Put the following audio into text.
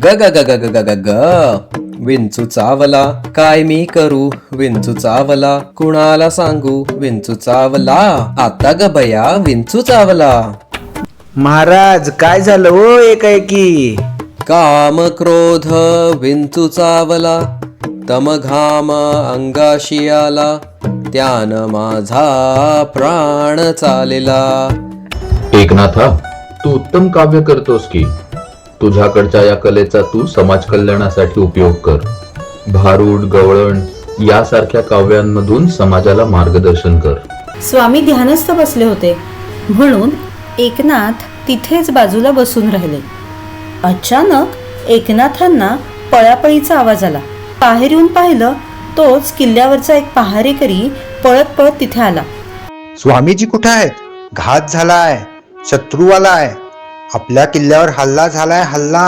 ग ग ग ग ग ग ग ग विंचू चावला, काय मी करू विंचू चावला, कुणाला सांगू विंचू चावला, आता ग बया विंचू चावला. महाराज काय झालं हो एकाएकी? काम क्रोध विंचू चावला, तम घाम अंगाशी आला, त्यानं माझा प्राण चालला. एकनाथा, तू उत्तम काव्य करतोस की. तुझ्याकडच्या या कलेचा तू समाज कल्याणासाठी उपयोग कर. भारूड, गवळण यासारख्या काव्यांमधून समाजाला मार्गदर्शन कर. स्वामी ध्यानस्थ बसले होते म्हणून एकनाथ तिथेच बाजूला बसून राहिले. अचानक एकनाथांना पळापळीचा आवाज आला. बाहेर येऊन पाहिलं तोच किल्ल्यावरचा एक पहारेकरी पळत पळत तिथे आला. स्वामीजी कुठे आहेत? घात झालाय, शत्रू आलाय, आपल्या किल्ल्यावर हल्ला झालाय, हल्ला.